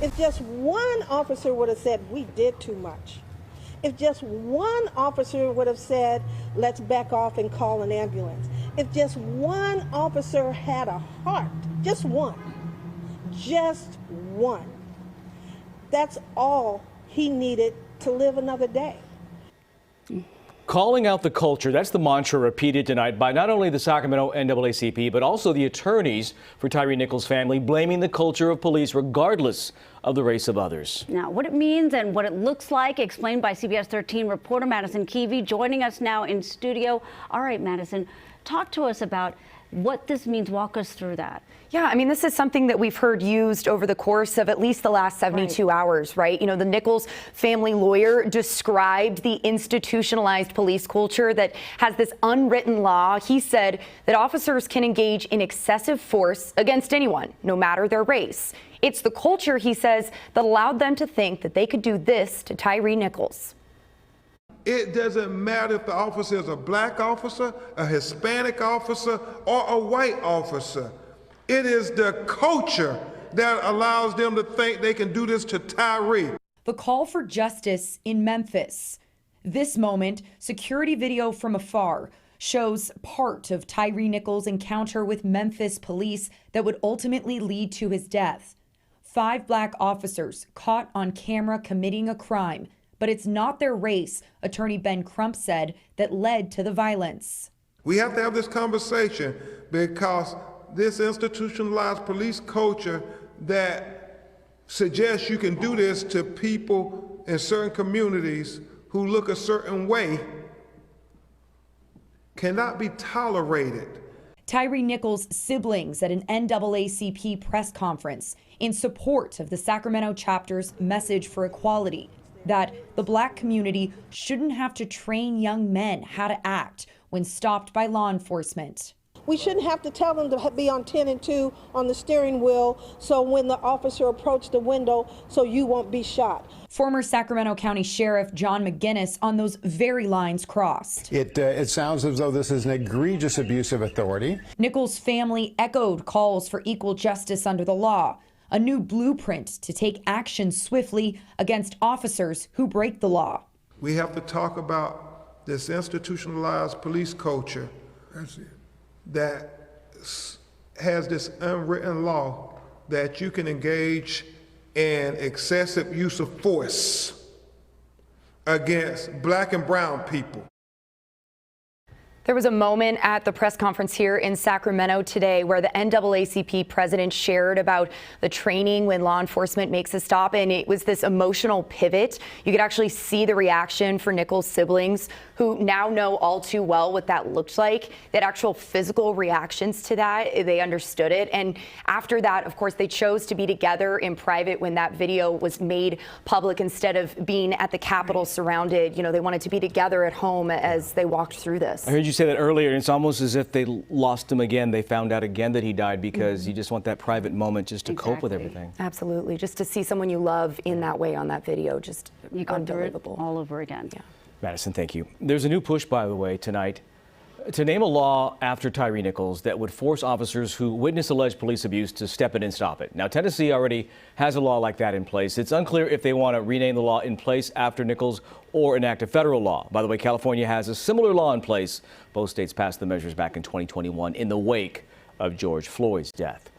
If just one officer would have said, we did too much. If just one officer would have said, let's back off and call an ambulance. If just one officer had a heart, just one, that's all he needed to live another day. Calling out the culture, that's the mantra repeated tonight by not only the Sacramento NAACP, but also the attorneys for Tyre Nichols' family, blaming the culture of police regardless of the race of others. Now, what it means and what it looks like, explained by CBS 13 reporter Madison Keevy, joining us now in studio. All right, Madison, talk to us about what this means. Walk us through that. Yeah, I mean, this is something that we've heard used over the course of at least the last 72 hours, right? You know, the Nichols family lawyer described the institutionalized police culture that has this unwritten law. He said that officers can engage in excessive force against anyone, no matter their race. It's the culture, he says, that allowed them to think that they could do this to Tyre Nichols. It doesn't matter if the officer is a black officer, a Hispanic officer, or a white officer. It is the culture that allows them to think they can do this to Tyre. The call for justice in Memphis. This moment, security video from afar shows part of Tyre Nichols' encounter with Memphis police that would ultimately lead to his death. 5 black officers caught on camera committing a crime, but it's not their race, Attorney Ben Crump said, that led to the violence. We have to have this conversation because this institutionalized police culture that suggests you can do this to people in certain communities who look a certain way cannot be tolerated. Tyre Nichols' siblings at an NAACP press conference in support of the Sacramento chapter's message for equality, that the black community shouldn't have to train young men how to act when stopped by law enforcement. We shouldn't have to tell them to be on 10 and 2 on the steering wheel so when the officer approached the window so you won't be shot. Former Sacramento County Sheriff John McGinnis on those very lines crossed. It sounds as though this is an egregious abuse of authority. Nichols' family echoed calls for equal justice under the law, a new blueprint to take action swiftly against officers who break the law. We have to talk about this institutionalized police culture that has this unwritten law that you can engage in excessive use of force against black and brown people. There was a moment at the press conference here in Sacramento today where the NAACP president shared about the training when law enforcement makes a stop, and it was this emotional pivot. You could actually see the reaction for Nichols' siblings, who now know all too well what that looked like, that actual physical reactions to that. They understood it. And after that, of course, they chose to be together in private when that video was made public instead of being at the Capitol surrounded. You know, they wanted to be together at home as they walked through this. I heard you say that earlier, and it's almost as if they lost him again. They found out again that he died because you just want that private moment just to cope with everything. Absolutely. Just to see someone you love in that way on that video, just You go through it unbelievable. all over again. Yeah. Madison, thank you. There's a new push, by the way, tonight to name a law after Tyre Nichols that would force officers who witness alleged police abuse to step in and stop it. Now, Tennessee already has a law like that in place. It's unclear if they want to rename the law in place after Nichols or enact a federal law. By the way, California has a similar law in place. Both states passed the measures back in 2021 in the wake of George Floyd's death.